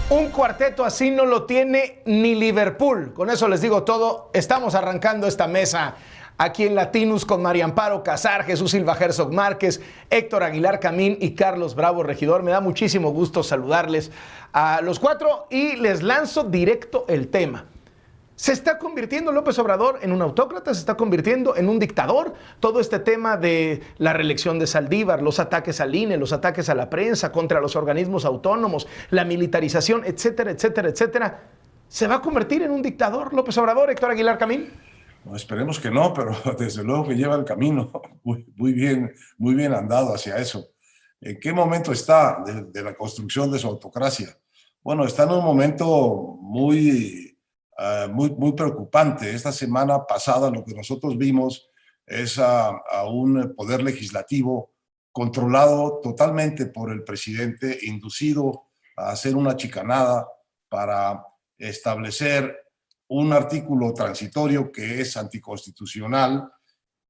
Un cuarteto así no lo tiene ni Liverpool. Con eso les digo todo. Estamos arrancando esta mesa aquí en Latinus con María Amparo Casar, Jesús Silva Herzog Márquez, Héctor Aguilar Camín y Carlos Bravo Regidor. Me da muchísimo gusto saludarles a los cuatro y les lanzo directo el tema. ¿Se está convirtiendo López Obrador en un autócrata? ¿Se está convirtiendo en un dictador? Todo este tema de la reelección de Saldívar, los ataques al INE, los ataques a la prensa, contra los organismos autónomos, la militarización, etcétera, etcétera, etcétera. ¿Se va a convertir en un dictador López Obrador, Héctor Aguilar Camín? No, esperemos que no, pero desde luego que lleva el camino muy bien andado hacia eso. ¿En qué momento está de la construcción de su autocracia? Bueno, está en un momento muy preocupante. Esta semana pasada lo que nosotros vimos es a un poder legislativo controlado totalmente por el presidente, inducido a hacer una chicanada para establecer un artículo transitorio que es anticonstitucional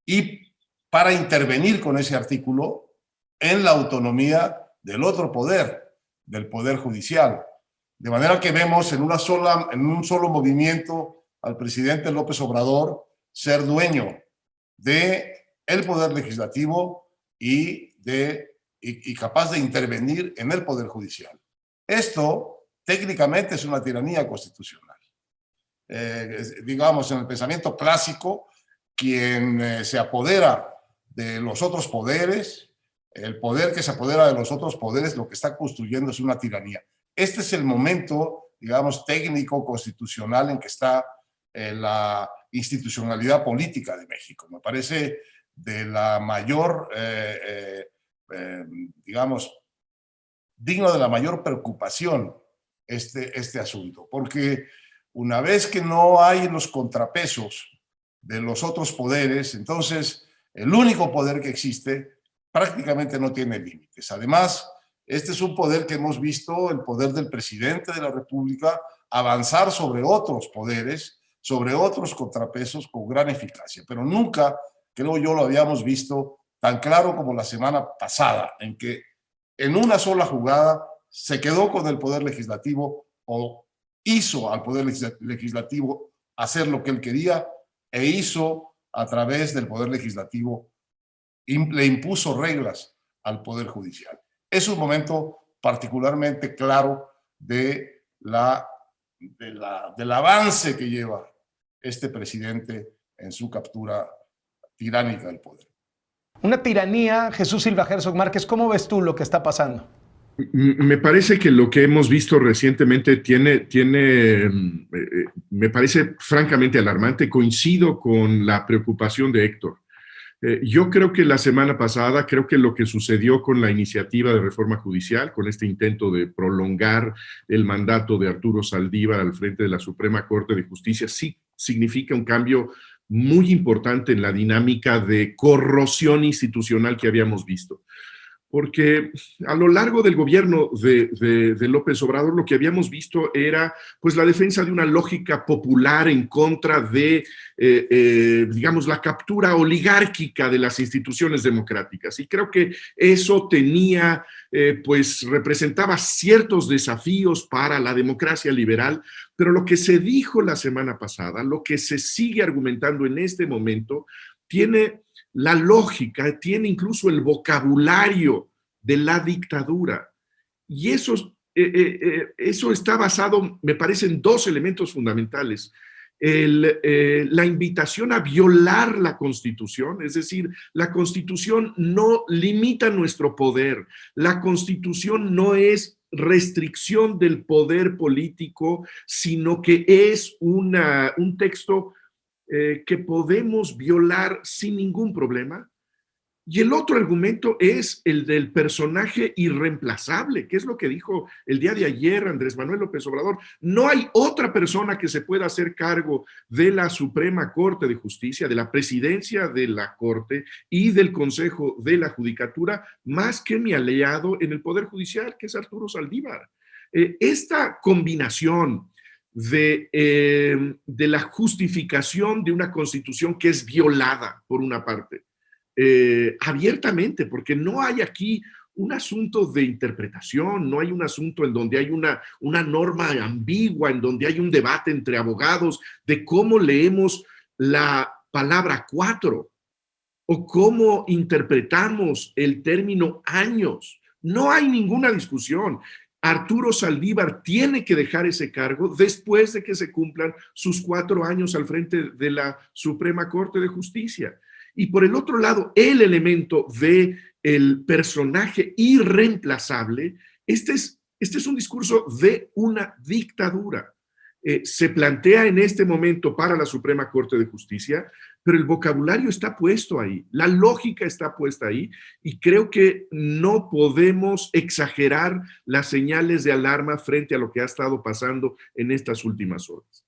y para intervenir con ese artículo en la autonomía del otro poder, del poder judicial. De manera que vemos en un solo movimiento al presidente López Obrador ser dueño del poder legislativo y capaz de intervenir en el poder judicial. Esto técnicamente es una tiranía constitucional. Digamos, en el pensamiento clásico, quien se apodera de los otros poderes, el poder que se apodera de los otros poderes, lo que está construyendo es una tiranía. Este es el momento, digamos, técnico, constitucional en que está la institucionalidad política de México. Me parece de la mayor, digamos, digno de la mayor preocupación este asunto, porque una vez que no hay los contrapesos de los otros poderes, entonces el único poder que existe prácticamente no tiene límites. Además, este es un poder que hemos visto, el poder del presidente de la República, avanzar sobre otros poderes, sobre otros contrapesos con gran eficacia. Pero nunca, creo yo, lo habíamos visto tan claro como la semana pasada, en que en una sola jugada se quedó con el poder legislativo o hizo al poder legislativo hacer lo que él quería e hizo a través del poder legislativo, le impuso reglas al poder judicial. Es un momento particularmente claro del avance que lleva este presidente en su captura tiránica del poder. Una tiranía, Jesús Silva Herzog Márquez. ¿Cómo ves tú lo que está pasando? Me parece que lo que hemos visto recientemente me parece francamente alarmante. Coincido con la preocupación de Héctor. Yo creo que la semana pasada, creo que lo que sucedió con la iniciativa de reforma judicial, con este intento de prolongar el mandato de Arturo Saldívar al frente de la Suprema Corte de Justicia, sí significa un cambio muy importante en la dinámica de corrosión institucional que habíamos visto. Porque a lo largo del gobierno de López Obrador lo que habíamos visto era pues la defensa de una lógica popular en contra de, digamos, la captura oligárquica de las instituciones democráticas. Y creo que eso pues representaba ciertos desafíos para la democracia liberal, pero lo que se dijo la semana pasada, lo que se sigue argumentando en este momento, tiene la lógica, tiene incluso el vocabulario de la dictadura. Y eso está basado, me parece, en dos elementos fundamentales. La invitación a violar la Constitución, es decir, la Constitución no limita nuestro poder, la Constitución no es restricción del poder político, sino que es un texto que podemos violar sin ningún problema. Y el otro argumento es el del personaje irreemplazable, que es lo que dijo el día de ayer Andrés Manuel López Obrador. No hay otra persona que se pueda hacer cargo de la Suprema Corte de Justicia, de la presidencia de la Corte y del Consejo de la Judicatura, más que mi aliado en el Poder Judicial, que es Arturo Saldívar. Esta combinación de la justificación de una constitución que es violada, por una parte, abiertamente, porque no hay aquí un asunto de interpretación, no hay un asunto en donde hay una norma ambigua, en donde hay un debate entre abogados de cómo leemos la palabra 4 o cómo interpretamos el término años. No hay ninguna discusión. Arturo Saldívar tiene que dejar ese cargo después de que se cumplan sus 4 años al frente de la Suprema Corte de Justicia. Y por el otro lado, el elemento de el personaje irreemplazable, este es un discurso de una dictadura. Se plantea en este momento para la Suprema Corte de Justicia, pero el vocabulario está puesto ahí, la lógica está puesta ahí, y creo que no podemos exagerar las señales de alarma frente a lo que ha estado pasando en estas últimas horas.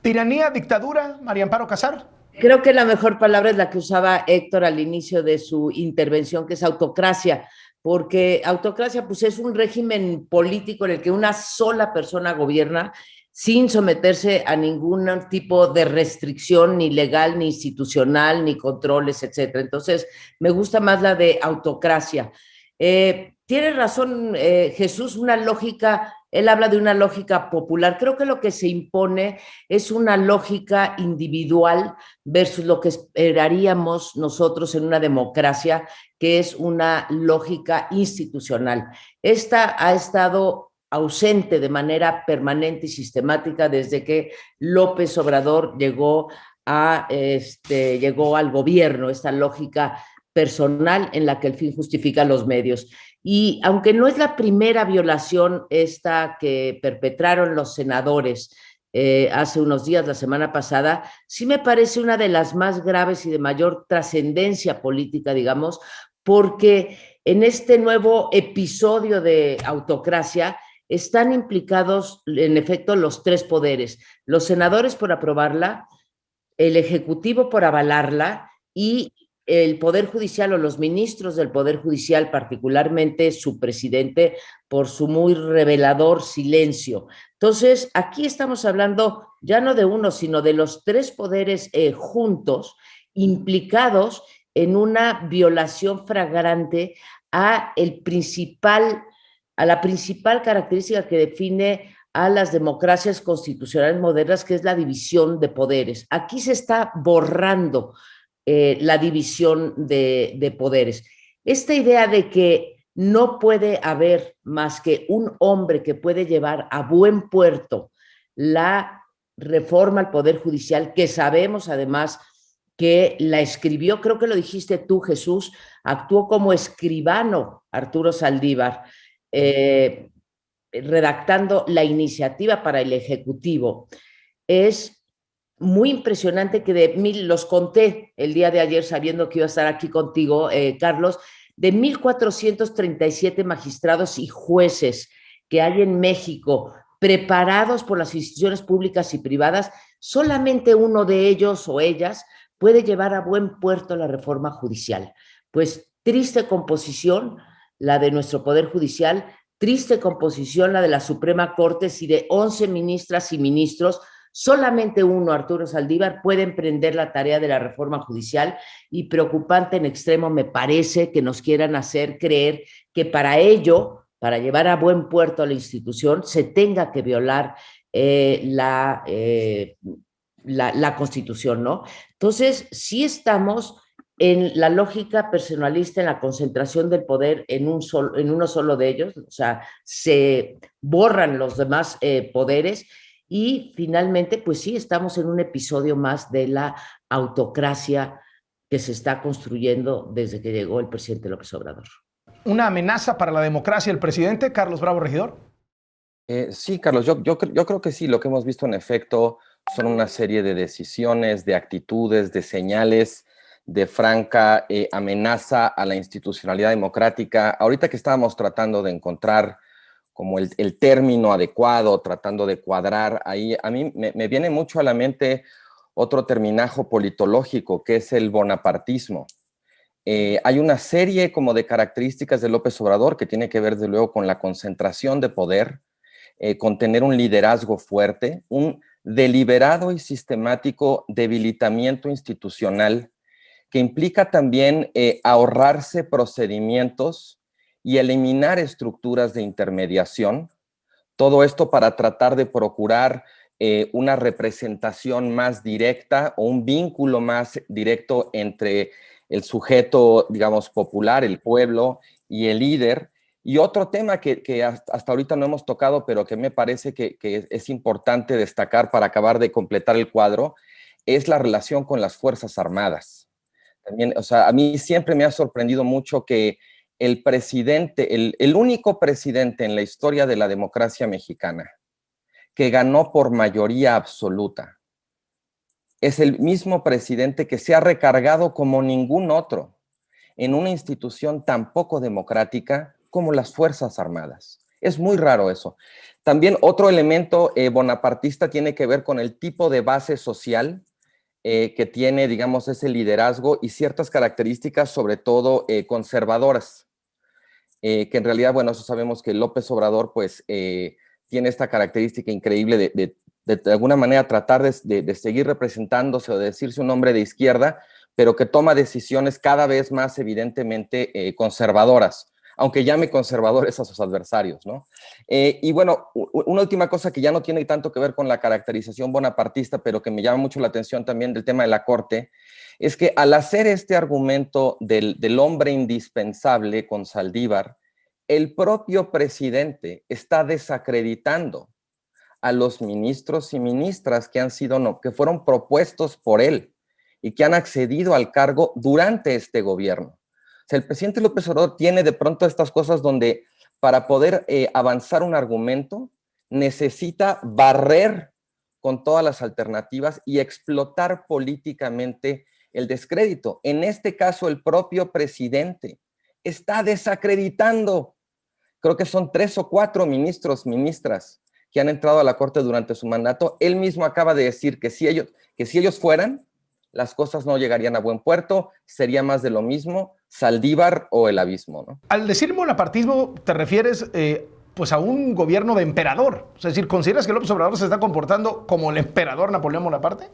¿Tiranía, dictadura, María Amparo Casar? Creo que la mejor palabra es la que usaba Héctor al inicio de su intervención, que es autocracia, porque autocracia pues es un régimen político en el que una sola persona gobierna sin someterse a ningún tipo de restricción ni legal, ni institucional, ni controles, etcétera. Entonces, me gusta más la de autocracia. Tiene razón Jesús, una lógica, él habla de una lógica popular. Creo que lo que se impone es una lógica individual versus lo que esperaríamos nosotros en una democracia, que es una lógica institucional. Esta ha estado ausente de manera permanente y sistemática desde que López Obrador llegó al gobierno, esta lógica personal en la que el fin justifica los medios. Y aunque no es la primera violación esta que perpetraron los senadores hace unos días, la semana pasada, sí me parece una de las más graves y de mayor trascendencia política, digamos, porque en este nuevo episodio de autocracia están implicados, en efecto, los 3 poderes: los senadores por aprobarla, el Ejecutivo por avalarla y el Poder Judicial o los ministros del Poder Judicial, particularmente su presidente, por su muy revelador silencio. Entonces, aquí estamos hablando ya no de uno, sino de los 3 poderes juntos, implicados en una violación flagrante a la principal característica que define a las democracias constitucionales modernas, que es la división de poderes. Aquí se está borrando la división de poderes. Esta idea de que no puede haber más que un hombre que puede llevar a buen puerto la reforma al Poder Judicial, que sabemos además que la escribió, creo que lo dijiste tú, Jesús, actuó como escribano Arturo Saldívar, redactando la iniciativa para el Ejecutivo. Es muy impresionante que los conté el día de ayer, sabiendo que iba a estar aquí contigo, Carlos, de 1,437 magistrados y jueces que hay en México, preparados por las instituciones públicas y privadas, solamente uno de ellos o ellas puede llevar a buen puerto la reforma judicial. Pues triste composición la de nuestro Poder Judicial, triste composición la de la Suprema Corte, si de 11 ministras y ministros, solamente uno, Arturo Saldívar, puede emprender la tarea de la reforma judicial, y preocupante en extremo me parece que nos quieran hacer creer que para ello, para llevar a buen puerto a la institución, se tenga que violar la Constitución, ¿no? Entonces, sí estamos en la lógica personalista, en la concentración del poder en uno solo de ellos, o sea, se borran los demás poderes, y finalmente, pues sí, estamos en un episodio más de la autocracia que se está construyendo desde que llegó el presidente López Obrador. ¿Una amenaza para la democracia el presidente, Carlos Bravo Regidor? Sí, Carlos, yo creo que sí. Lo que hemos visto en efecto son una serie de decisiones, de actitudes, de señales de franca amenaza a la institucionalidad democrática. Ahorita que estábamos tratando de encontrar como el término adecuado, tratando de cuadrar ahí, a mí me viene mucho a la mente otro terminajo politológico, que es el bonapartismo. Hay una serie como de características de López Obrador que tiene que ver, desde luego, con la concentración de poder, con tener un liderazgo fuerte, un deliberado y sistemático debilitamiento institucional que implica también ahorrarse procedimientos y eliminar estructuras de intermediación. Todo esto para tratar de procurar una representación más directa o un vínculo más directo entre el sujeto, digamos, popular, el pueblo y el líder. Y otro tema que hasta ahorita no hemos tocado, pero que me parece que es importante destacar para acabar de completar el cuadro, es la relación con las Fuerzas Armadas. También, o sea, a mí siempre me ha sorprendido mucho que el presidente, el único presidente en la historia de la democracia mexicana que ganó por mayoría absoluta, es el mismo presidente que se ha recargado como ningún otro en una institución tan poco democrática como las Fuerzas Armadas. Es muy raro eso. También otro elemento bonapartista tiene que ver con el tipo de base social que tiene, digamos, ese liderazgo y ciertas características, sobre todo conservadoras, que en realidad, bueno, eso sabemos que López Obrador, pues, tiene esta característica increíble de alguna manera tratar de seguir representándose o de decirse un hombre de izquierda, pero que toma decisiones cada vez más evidentemente conservadoras, aunque llame conservadores a sus adversarios, ¿no? Y bueno, una última cosa que ya no tiene tanto que ver con la caracterización bonapartista, pero que me llama mucho la atención también del tema de la Corte, es que al hacer este argumento del hombre indispensable con Saldívar, el propio presidente está desacreditando a los ministros y ministras que fueron propuestos por él y que han accedido al cargo durante este gobierno. O sea, el presidente López Obrador tiene de pronto estas cosas donde para poder avanzar un argumento necesita barrer con todas las alternativas y explotar políticamente el descrédito. En este caso, el propio presidente está desacreditando, creo que son 3 o 4 ministros, ministras que han entrado a la Corte durante su mandato. Él mismo acaba de decir que si ellos fueran, las cosas no llegarían a buen puerto, sería más de lo mismo, Saldívar o el abismo, ¿no? Al decir bonapartismo, ¿te refieres pues a un gobierno de emperador? Es decir, ¿consideras que López Obrador se está comportando como el emperador Napoleón Bonaparte?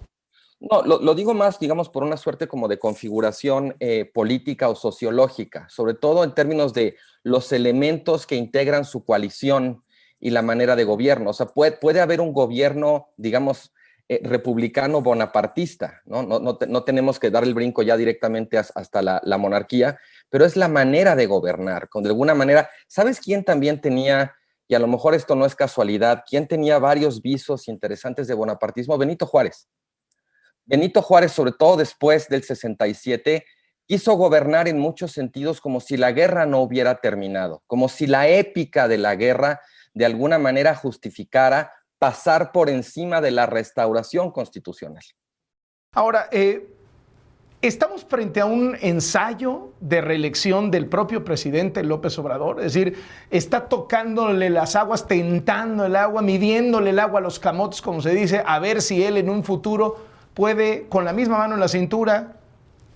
No, lo digo más, digamos, por una suerte como de configuración política o sociológica, sobre todo en términos de los elementos que integran su coalición y la manera de gobierno. O sea, puede haber un gobierno, digamos, republicano bonapartista, ¿no? No tenemos que dar el brinco ya directamente hasta la monarquía, pero es la manera de gobernar, de alguna manera. ¿Sabes quién también tenía, y a lo mejor esto no es casualidad, quién tenía varios visos interesantes de bonapartismo? Benito Juárez. Benito Juárez, sobre todo después del 67, quiso gobernar en muchos sentidos como si la guerra no hubiera terminado, como si la épica de la guerra de alguna manera justificara pasar por encima de la restauración constitucional. Ahora, ¿estamos frente a un ensayo de reelección del propio presidente López Obrador? Es decir, ¿está tocándole las aguas, tentando el agua, midiéndole el agua a los camotes, como se dice, a ver si él en un futuro puede, con la misma mano en la cintura,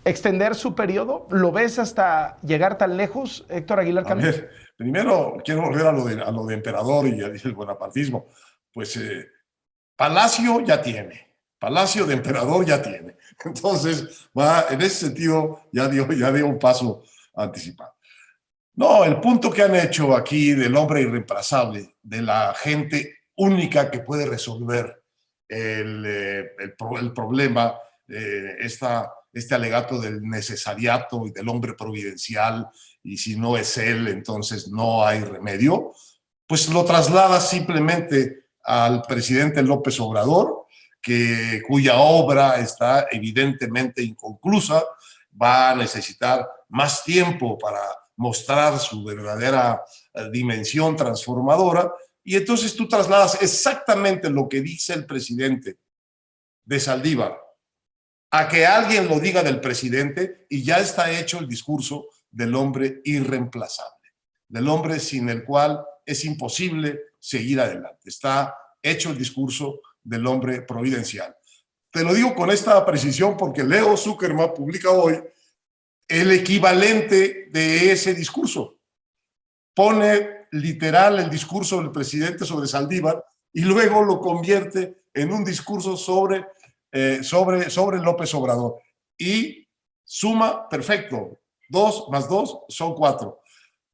extender su periodo? ¿Lo ves hasta llegar tan lejos, Héctor Aguilar Camín? A ver, primero quiero volver a lo de emperador y el bonapartismo. Pues Palacio ya tiene, Palacio de emperador ya tiene. Entonces, en ese sentido, ya dio un paso anticipado. No, el punto que han hecho aquí del hombre irreemplazable, de la gente única que puede resolver el problema, este alegato del necesariato y del hombre providencial, y si no es él, entonces no hay remedio, pues lo traslada simplemente al presidente López Obrador, cuya obra está evidentemente inconclusa, va a necesitar más tiempo para mostrar su verdadera dimensión transformadora, y entonces tú trasladas exactamente lo que dice el presidente de Saldívar a que alguien lo diga del presidente, y ya está hecho el discurso del hombre irreemplazable, del hombre sin el cual es imposible seguir adelante. Está hecho el discurso del hombre providencial. Te lo digo con esta precisión porque Leo Zuckerman publica hoy el equivalente de ese discurso. Pone literal el discurso del presidente sobre Saldívar y luego lo convierte en un discurso sobre López Obrador. Y suma, perfecto, 2 más 2 son 4.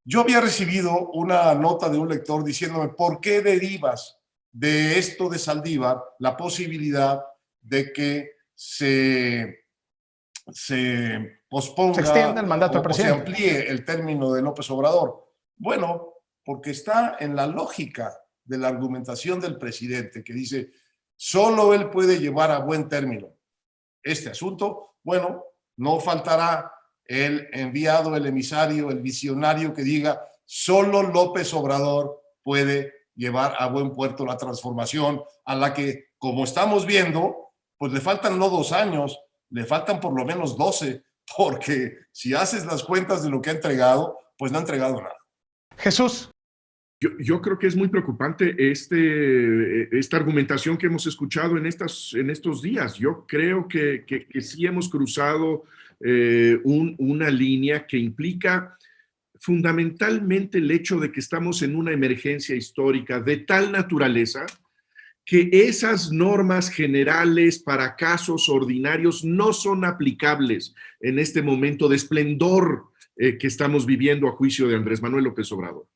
Yo había recibido una nota de un lector diciéndome, ¿por qué derivas de esto de Saldívar la posibilidad de que se posponga Se extiende el mandato del o se presidente. amplíe el término de López Obrador? Bueno, porque está en la lógica de la argumentación del presidente, que dice, solo él puede llevar a buen término este asunto. Bueno, no faltará el enviado, el emisario, el visionario que diga, solo López Obrador puede llevar a buen puerto la transformación a la que, como estamos viendo, pues le faltan no 2 años, le faltan por lo menos 12, porque si haces las cuentas de lo que ha entregado, pues no ha entregado nada. Jesús. Yo creo que es muy preocupante esta argumentación que hemos escuchado en estos días. Yo creo que sí hemos cruzado una línea que implica fundamentalmente el hecho de que estamos en una emergencia histórica de tal naturaleza que esas normas generales para casos ordinarios no son aplicables en este momento de esplendor que estamos viviendo a juicio de Andrés Manuel López Obrador.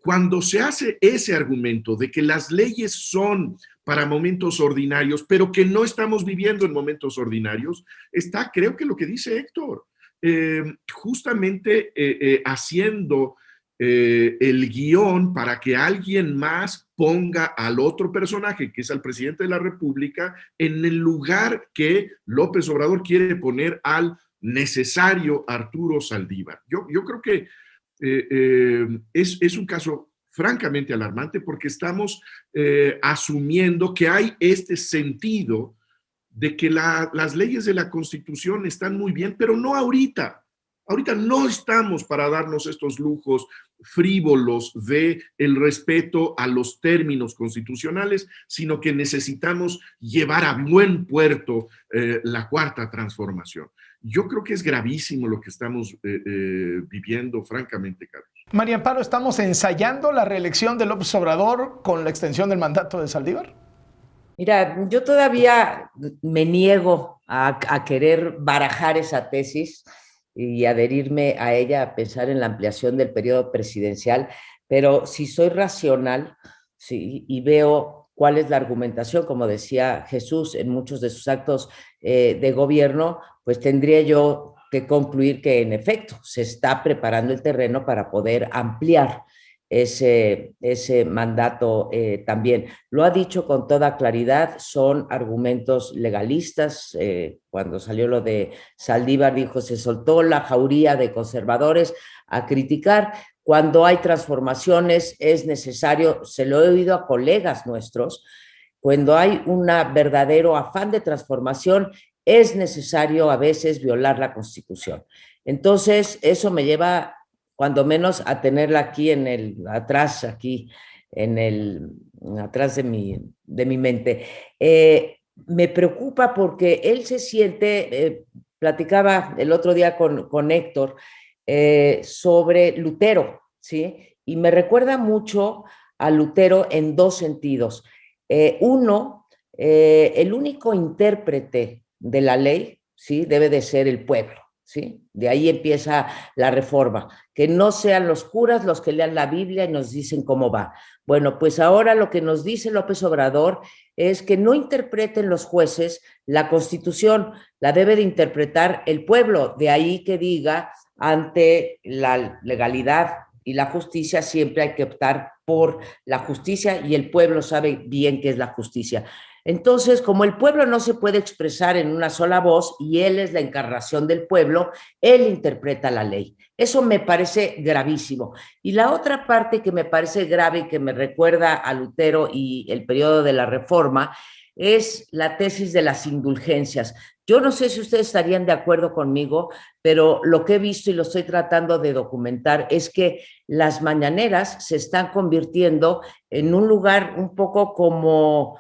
Cuando se hace ese argumento de que las leyes son para momentos ordinarios, pero que no estamos viviendo en momentos ordinarios, está, creo que lo que dice Héctor, justamente haciendo el guión para que alguien más ponga al otro personaje, que es al presidente de la República, en el lugar que López Obrador quiere poner al necesario Arturo Saldívar. Yo creo que es un caso francamente alarmante porque estamos asumiendo que hay este sentido de que las leyes de la Constitución están muy bien, pero no ahorita. Ahorita no estamos para darnos estos lujos frívolos de el respeto a los términos constitucionales, sino que necesitamos llevar a buen puerto la cuarta transformación. Yo creo que es gravísimo lo que estamos viviendo, francamente, Carlos. María Amparo, ¿estamos ensayando la reelección de López Obrador con la extensión del mandato de Saldívar? Mira, yo todavía me niego a querer barajar esa tesis y adherirme a ella, a pensar en la ampliación del periodo presidencial, pero si soy racional, sí, y veo cuál es la argumentación, como decía Jesús en muchos de sus actos de gobierno, pues tendría yo que concluir que en efecto se está preparando el terreno para poder ampliar ese mandato también. Lo ha dicho con toda claridad, son argumentos legalistas. Cuando salió lo de Saldívar, dijo, se soltó la jauría de conservadores a criticar. Cuando hay transformaciones es necesario, se lo he oído a colegas nuestros, cuando hay un verdadero afán de transformación, es necesario a veces violar la Constitución. Entonces, eso me lleva cuando menos a tenerla aquí atrás de mi mente. Me preocupa porque él se siente, platicaba el otro día con Héctor sobre Lutero, ¿sí? Y me recuerda mucho a Lutero en 2 sentidos. Uno, el único intérprete de la ley, ¿sí? Debe de ser el pueblo. ¿Sí? De ahí empieza la reforma, que no sean los curas los que lean la Biblia y nos dicen cómo va. Bueno, pues ahora lo que nos dice López Obrador es que no interpreten los jueces la Constitución, la debe de interpretar el pueblo, de ahí que diga, ante la legalidad y la justicia siempre hay que optar por la justicia y el pueblo sabe bien qué es la justicia. Entonces, como el pueblo no se puede expresar en una sola voz y él es la encarnación del pueblo, él interpreta la ley. Eso me parece gravísimo. Y la otra parte que me parece grave y que me recuerda a Lutero y el periodo de la Reforma es la tesis de las indulgencias. Yo no sé si ustedes estarían de acuerdo conmigo, pero lo que he visto y lo estoy tratando de documentar es que las mañaneras se están convirtiendo en un lugar un poco como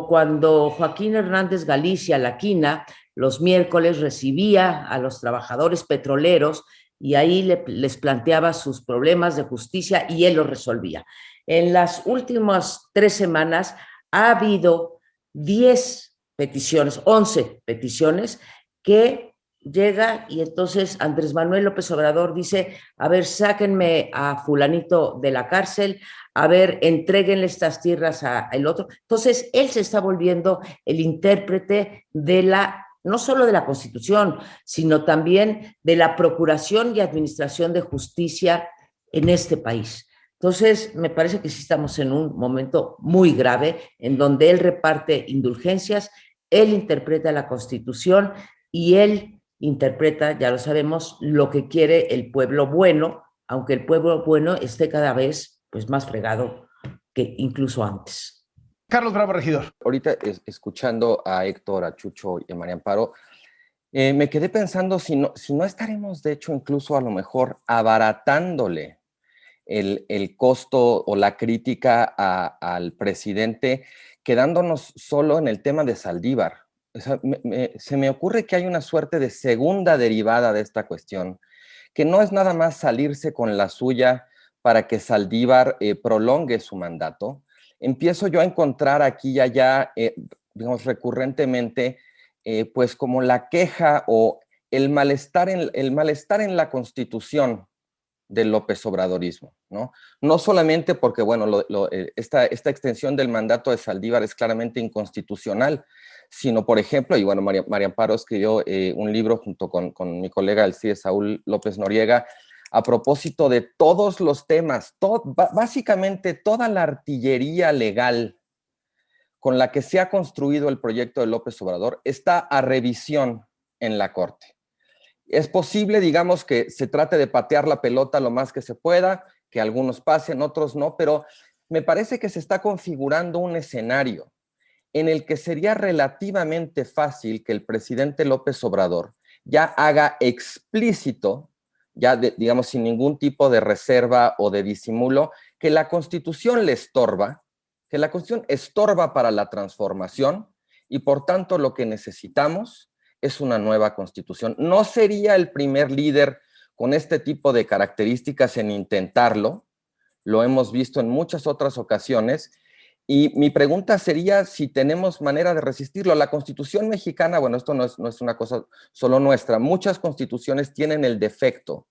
cuando Joaquín Hernández Galicia, la Quina, los miércoles recibía a los trabajadores petroleros y ahí les planteaba sus problemas de justicia y él los resolvía. En las últimas 3 semanas ha habido 11 peticiones que llega y entonces Andrés Manuel López Obrador dice, a ver, sáquenme a fulanito de la cárcel, a ver, entréguenle estas tierras al otro. Entonces, él se está volviendo el intérprete de no solo de la Constitución, sino también de la procuración y administración de justicia en este país. Entonces, me parece que sí estamos en un momento muy grave en donde él reparte indulgencias, él interpreta la Constitución y él interpreta, ya lo sabemos, lo que quiere el pueblo bueno, aunque el pueblo bueno esté cada vez pues, más fregado que incluso antes. Carlos Bravo, regidor. Ahorita escuchando a Héctor, a Chucho y a María Amparo, me quedé pensando si no estaremos de hecho incluso a lo mejor abaratándole el costo o la crítica al presidente, quedándonos solo en el tema de Saldívar. O sea, se me ocurre que hay una suerte de segunda derivada de esta cuestión, que no es nada más salirse con la suya para que Saldívar prolongue su mandato. Empiezo yo a encontrar aquí y allá, digamos, recurrentemente, pues como la queja o el malestar en la Constitución del López Obradorismo, ¿no? No solamente porque, bueno, esta extensión del mandato de Saldívar es claramente inconstitucional, sino, por ejemplo, y bueno, María Amparo escribió un libro junto con mi colega, el CIE Saúl López Noriega, a propósito de todos los temas, básicamente toda la artillería legal con la que se ha construido el proyecto de López Obrador está a revisión en la Corte. Es posible, digamos, que se trate de patear la pelota lo más que se pueda, que algunos pasen, otros no, pero me parece que se está configurando un escenario en el que sería relativamente fácil que el presidente López Obrador ya haga explícito, ya digamos sin ningún tipo de reserva o de disimulo, que la Constitución le estorba, que la Constitución estorba para la transformación y por tanto lo que necesitamos es una nueva Constitución. No sería el primer líder con este tipo de características en intentarlo, lo hemos visto en muchas otras ocasiones, y mi pregunta sería si tenemos manera de resistirlo. La Constitución mexicana, bueno, esto no es una cosa solo nuestra, muchas constituciones tienen el defecto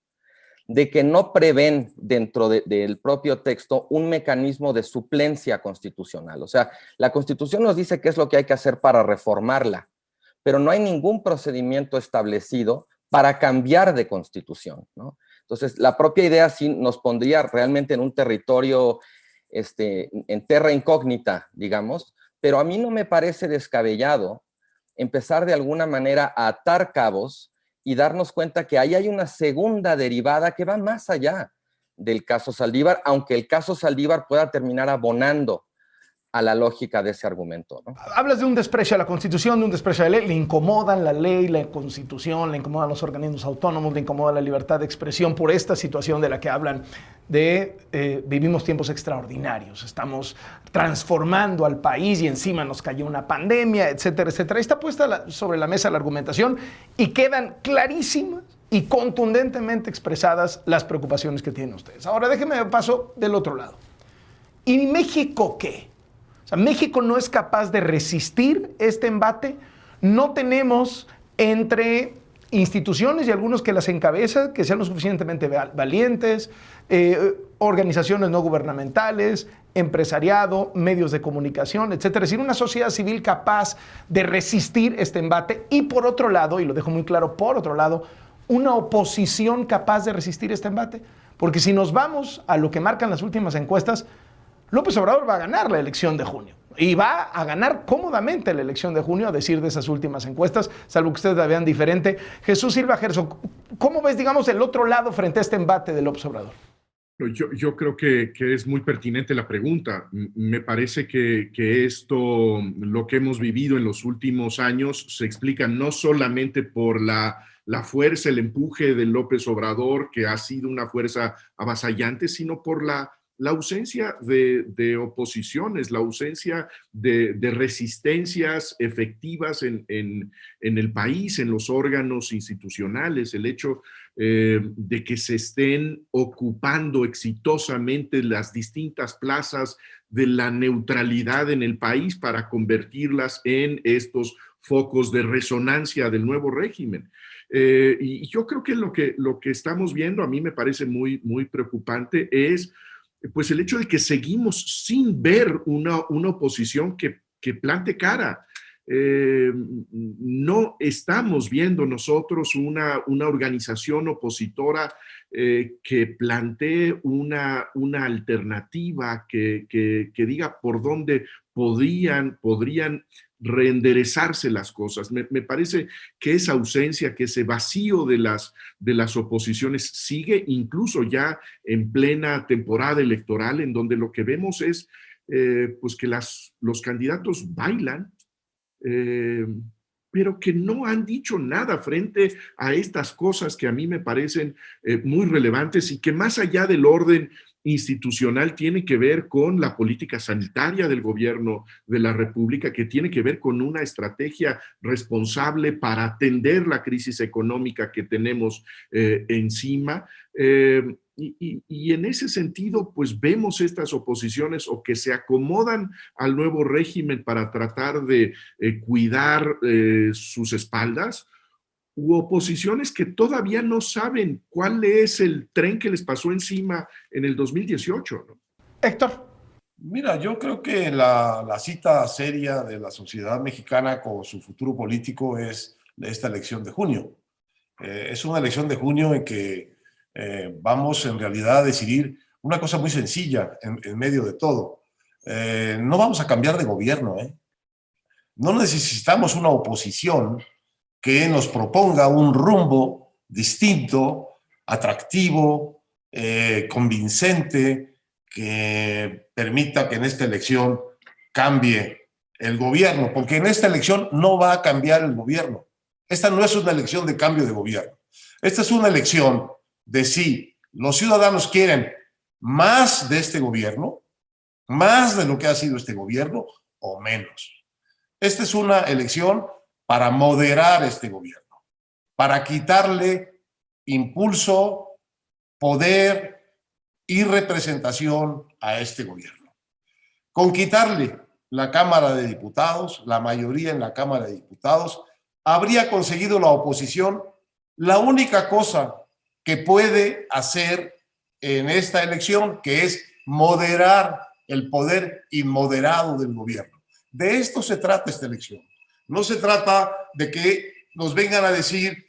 de que no prevén dentro del propio texto un mecanismo de suplencia constitucional. O sea, la Constitución nos dice qué es lo que hay que hacer para reformarla, pero no hay ningún procedimiento establecido para cambiar de constitución, ¿no? Entonces, la propia idea sí nos pondría realmente en un territorio, en terra incógnita, digamos, pero a mí no me parece descabellado empezar de alguna manera a atar cabos y darnos cuenta que ahí hay una segunda derivada que va más allá del caso Saldívar, aunque el caso Saldívar pueda terminar abonando a la lógica de ese argumento, ¿no? Hablas de un desprecio a la Constitución, de un desprecio a la ley. Le incomodan la ley, la Constitución, le incomodan los organismos autónomos, le incomoda la libertad de expresión por esta situación de la que hablan vivimos tiempos extraordinarios, estamos transformando al país y encima nos cayó una pandemia, etcétera, etcétera. Está puesta sobre la mesa la argumentación y quedan clarísimas y contundentemente expresadas las preocupaciones que tienen ustedes. Ahora déjenme paso del otro lado. ¿Y México qué? O sea, México no es capaz de resistir este embate. No tenemos entre instituciones y algunos que las encabezan, que sean lo suficientemente valientes, organizaciones no gubernamentales, empresariado, medios de comunicación, etcétera. Es decir, una sociedad civil capaz de resistir este embate y por otro lado, y lo dejo muy claro, por otro lado, una oposición capaz de resistir este embate. Porque si nos vamos a lo que marcan las últimas encuestas, López Obrador va a ganar la elección de junio y va a ganar cómodamente la elección de junio, a decir de esas últimas encuestas, salvo que ustedes la vean diferente. Jesús Silva Herzog, ¿cómo ves, digamos, el otro lado frente a este embate de López Obrador? Yo creo que es muy pertinente la pregunta. Me parece que esto, lo que hemos vivido en los últimos años, se explica no solamente por la fuerza, el empuje de López Obrador, que ha sido una fuerza avasallante, sino por la ausencia de oposiciones, la ausencia de resistencias efectivas en el país, en los órganos institucionales, el hecho de que se estén ocupando exitosamente las distintas plazas de la neutralidad en el país para convertirlas en estos focos de resonancia del nuevo régimen. Y yo creo que lo que estamos viendo, a mí me parece muy, muy preocupante, es pues el hecho de que seguimos sin ver una oposición que plante cara. No estamos viendo nosotros una organización opositora que plantee una alternativa que diga por dónde podrían reenderezarse las cosas. Me parece que esa ausencia, que ese vacío de las oposiciones sigue incluso ya en plena temporada electoral, en donde lo que vemos es pues que los candidatos bailan, pero que no han dicho nada frente a estas cosas que a mí me parecen muy relevantes y que más allá del orden institucional tiene que ver con la política sanitaria del gobierno de la República, que tiene que ver con una estrategia responsable para atender la crisis económica que tenemos encima. Y en ese sentido, pues vemos estas oposiciones o que se acomodan al nuevo régimen para tratar de cuidar sus espaldas, u oposiciones que todavía no saben cuál es el tren que les pasó encima en el 2018, ¿no? Héctor. Mira, yo creo que la cita seria de la sociedad mexicana con su futuro político es esta elección de junio. Es una elección de junio en que vamos en realidad a decidir una cosa muy sencilla en medio de todo. No vamos a cambiar de gobierno, ¿eh? No necesitamos una oposición que nos proponga un rumbo distinto, atractivo, convincente, que permita que en esta elección cambie el gobierno, porque en esta elección no va a cambiar el gobierno. Esta no es una elección de cambio de gobierno. Esta es una elección de si los ciudadanos quieren más de este gobierno, más de lo que ha sido este gobierno o menos. Esta es una elección para moderar este gobierno, para quitarle impulso, poder y representación a este gobierno. Con quitarle la Cámara de Diputados, la mayoría en la Cámara de Diputados, habría conseguido la oposición la única cosa que puede hacer en esta elección, que es moderar el poder inmoderado del gobierno. De esto se trata esta elección. No se trata de que nos vengan a decir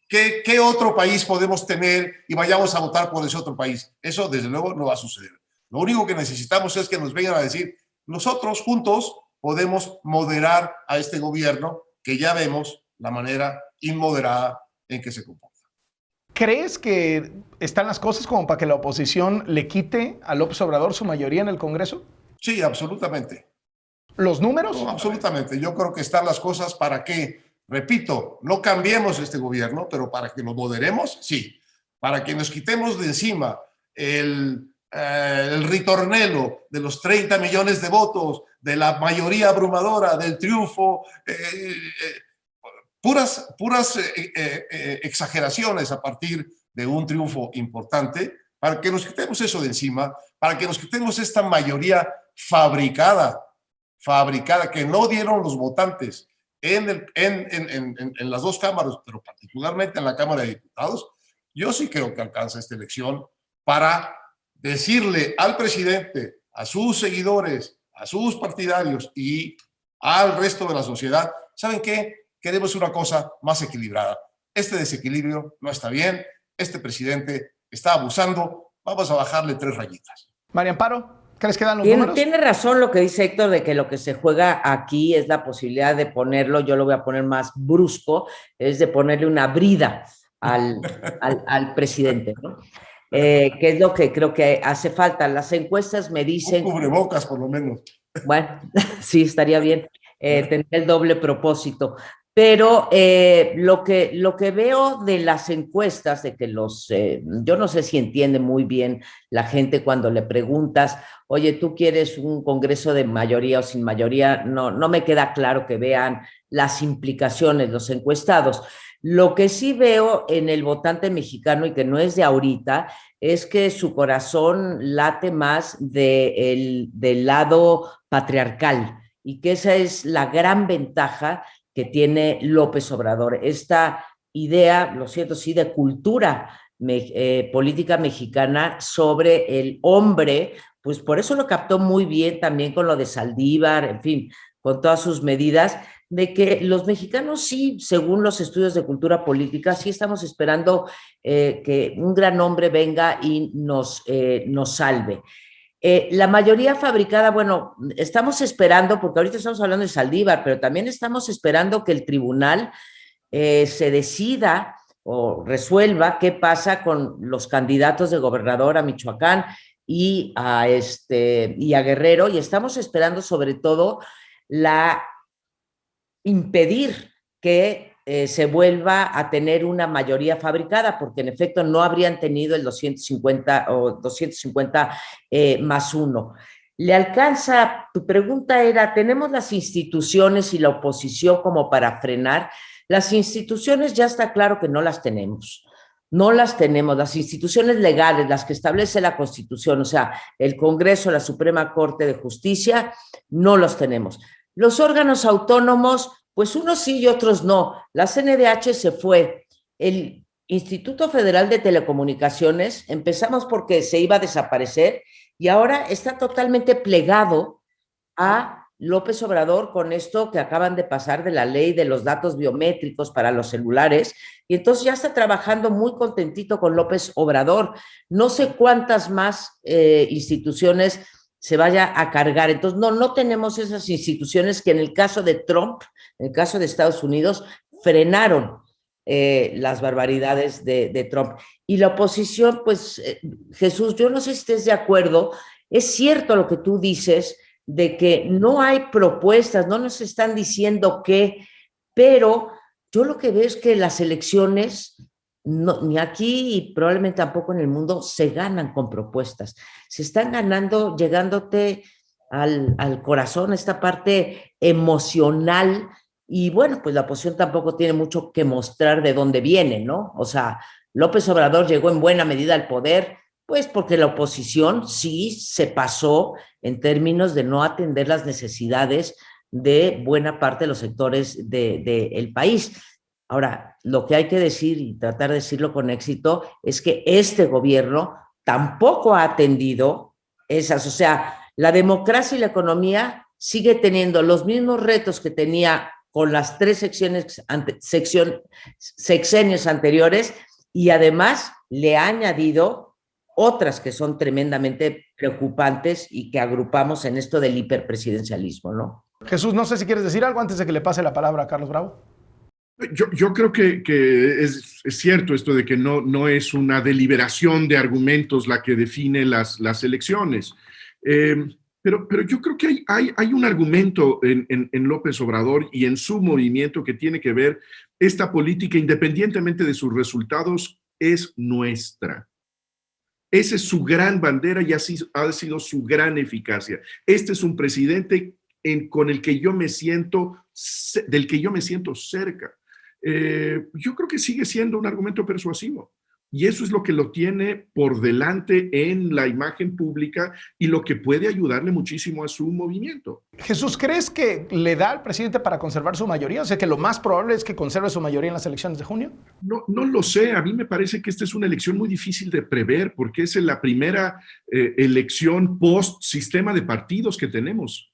qué otro país podemos tener y vayamos a votar por ese otro país. Eso, desde luego, no va a suceder. Lo único que necesitamos es que nos vengan a decir, nosotros juntos podemos moderar a este gobierno, que ya vemos la manera inmoderada en que se comporta. ¿Crees que están las cosas como para que la oposición le quite a López Obrador su mayoría en el Congreso? Sí, absolutamente. ¿Los números? No, absolutamente. Yo creo que están las cosas para que, repito, no cambiemos este gobierno, pero para que lo moderemos, sí. Para que nos quitemos de encima el ritornelo de los 30 millones de votos, de la mayoría abrumadora, del triunfo, puras exageraciones a partir de un triunfo importante, para que nos quitemos eso de encima, para que nos quitemos esta mayoría fabricada, que no dieron los votantes en las dos cámaras, pero particularmente en la Cámara de Diputados. Yo sí creo que alcanza esta elección para decirle al presidente, a sus seguidores, a sus partidarios y al resto de la sociedad, ¿saben qué? Queremos una cosa más equilibrada. Este desequilibrio no está bien, este presidente está abusando, vamos a bajarle 3 rayitas. María Amparo, ¿crees que dan los números? Tiene razón lo que dice Héctor de que lo que se juega aquí es la posibilidad de ponerlo, yo lo voy a poner más brusco, es de ponerle una brida al presidente, ¿no? Que es lo que creo que hace falta. Las encuestas me dicen... Un cubrebocas, por lo menos. Bueno, sí, estaría bien tener el doble propósito. Pero lo que veo de las encuestas, de que yo no sé si entiende muy bien la gente cuando le preguntas, oye, ¿tú quieres un congreso de mayoría o sin mayoría? No me queda claro que vean las implicaciones los encuestados. Lo que sí veo en el votante mexicano y que no es de ahorita es que su corazón late más del lado patriarcal y que esa es la gran ventaja que tiene López Obrador, esta idea, lo siento, sí, de cultura política mexicana sobre el hombre, pues por eso lo captó muy bien también con lo de Saldívar, en fin, con todas sus medidas, de que los mexicanos sí, según los estudios de cultura política, sí estamos esperando que un gran hombre venga y nos salve. La mayoría fabricada, bueno, estamos esperando, porque ahorita estamos hablando de Saldívar, pero también estamos esperando que el tribunal se decida o resuelva qué pasa con los candidatos de gobernador a Michoacán y a Guerrero, y estamos esperando sobre todo impedir que se vuelva a tener una mayoría fabricada, porque en efecto no habrían tenido el 250 o 250 más uno. ¿Le alcanza? Tu pregunta era, ¿tenemos las instituciones y la oposición como para frenar? Las instituciones ya está claro que no las tenemos. No las tenemos. Las instituciones legales, las que establece la Constitución, o sea, el Congreso, la Suprema Corte de Justicia, no los tenemos. Los órganos autónomos, pues unos sí y otros no. La CNDH se fue. El Instituto Federal de Telecomunicaciones, empezamos porque se iba a desaparecer y ahora está totalmente plegado a López Obrador con esto que acaban de pasar de la ley de los datos biométricos para los celulares, y entonces ya está trabajando muy contentito con López Obrador. No sé cuántas más instituciones se vaya a cargar. Entonces, no tenemos esas instituciones que en el caso de Trump, en el caso de Estados Unidos, frenaron las barbaridades de Trump. Y la oposición, pues, Jesús, yo no sé si estés de acuerdo, es cierto lo que tú dices, de que no hay propuestas, no nos están diciendo qué, pero yo lo que veo es que las elecciones, no, ni aquí y probablemente tampoco en el mundo, se ganan con propuestas. Se están ganando, llegándote al corazón, esta parte emocional, y bueno, pues la oposición tampoco tiene mucho que mostrar de dónde viene, ¿no? O sea, López Obrador llegó en buena medida al poder, pues porque la oposición sí se pasó en términos de no atender las necesidades de buena parte de los sectores del país. Ahora, lo que hay que decir y tratar de decirlo con éxito es que este gobierno tampoco ha atendido esas, o sea, la democracia y la economía sigue teniendo los mismos retos que tenía con las tres sexenios anteriores, y además le ha añadido otras que son tremendamente preocupantes y que agrupamos en esto del hiperpresidencialismo, ¿no? Jesús, no sé si quieres decir algo antes de que le pase la palabra a Carlos Bravo. Yo creo que es cierto esto de que no es una deliberación de argumentos la que define las elecciones. Pero yo creo que hay un argumento en López Obrador y en su movimiento que tiene que ver, esta política, independientemente de sus resultados, es nuestra. Esa es su gran bandera y así ha sido su gran eficacia. Este es un presidente con el que yo me siento, del que yo me siento cerca. Yo creo que sigue siendo un argumento persuasivo. Y eso es lo que lo tiene por delante en la imagen pública y lo que puede ayudarle muchísimo a su movimiento. Jesús, ¿crees que le da al presidente para conservar su mayoría? O sea, que lo más probable es que conserve su mayoría en las elecciones de junio. No lo sé. A mí me parece que esta es una elección muy difícil de prever porque es la primera elección post-sistema de partidos que tenemos.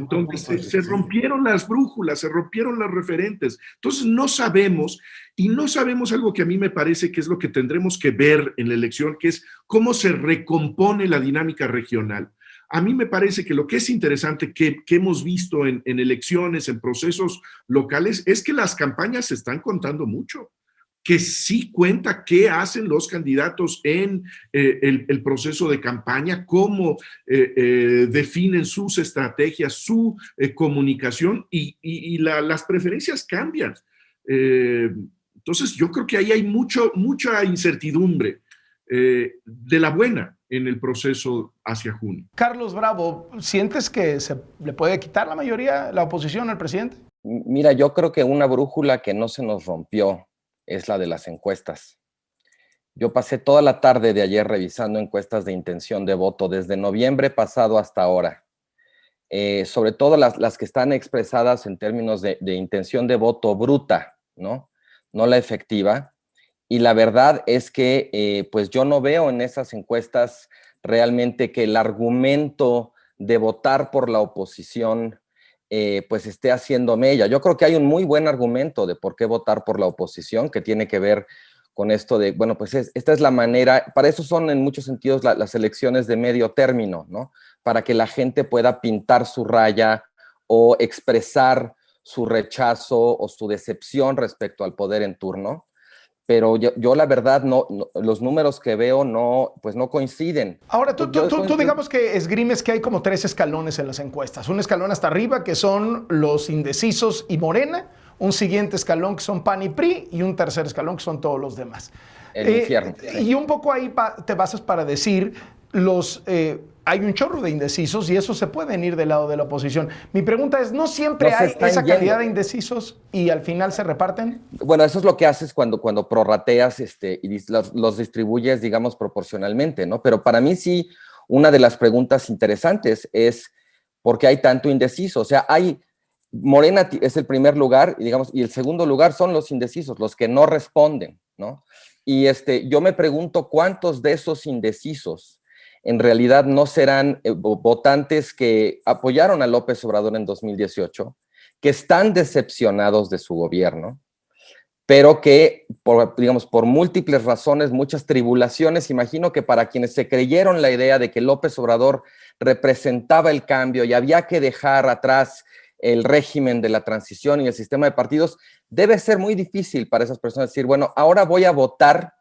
Donde se rompieron las brújulas, se rompieron los referentes. Entonces no sabemos, y no sabemos algo que a mí me parece que es lo que tendremos que ver en la elección, que es cómo se recompone la dinámica regional. A mí me parece que lo que es interesante que hemos visto en elecciones, en procesos locales, es que las campañas se están contando mucho, que sí cuenta qué hacen los candidatos en el proceso de campaña, cómo definen sus estrategias, su comunicación y las preferencias cambian. Entonces yo creo que ahí hay mucha incertidumbre de la buena en el proceso hacia junio. Carlos Bravo, ¿sientes que se le puede quitar la mayoría, la oposición al presidente? Mira, yo creo que una brújula que no se nos rompió es la de las encuestas. Yo pasé toda la tarde de ayer revisando encuestas de intención de voto desde noviembre pasado hasta ahora. Sobre todo las que están expresadas en términos de intención de voto bruta, ¿no? no la efectiva. Y la verdad es que pues yo no veo en esas encuestas realmente que el argumento de votar por la oposición pues esté haciendo mella. Yo creo que hay un muy buen argumento de por qué votar por la oposición, que tiene que ver con esto de, bueno, pues esta es la manera, para eso son en muchos sentidos las elecciones de medio término, ¿no? Para que la gente pueda pintar su raya o expresar su rechazo o su decepción respecto al poder en turno. Pero yo la verdad, los números que veo pues no coinciden. Ahora, tú digamos que esgrimes que hay como 3 escalones en las encuestas. Un escalón hasta arriba, que son los indecisos y Morena, un siguiente escalón, que son PAN y PRI, y un tercer escalón, que son todos los demás. El infierno. Sí. Y un poco ahí te basas para decir, hay un chorro de indecisos y esos se pueden ir del lado de la oposición. Mi pregunta es, ¿no siempre hay esa cantidad de indecisos y al final se reparten? Bueno, eso es lo que haces cuando prorrateas y los distribuyes, digamos, proporcionalmente, ¿no? Pero para mí sí, una de las preguntas interesantes es ¿por qué hay tanto indeciso? O sea, Morena es el primer lugar, digamos, y el segundo lugar son los indecisos, los que no responden, ¿no? Y yo me pregunto cuántos de esos indecisos en realidad no serán votantes que apoyaron a López Obrador en 2018, que están decepcionados de su gobierno, pero que, por múltiples razones, muchas tribulaciones, imagino que para quienes se creyeron la idea de que López Obrador representaba el cambio y había que dejar atrás el régimen de la transición y el sistema de partidos, debe ser muy difícil para esas personas decir, bueno, ahora voy a votar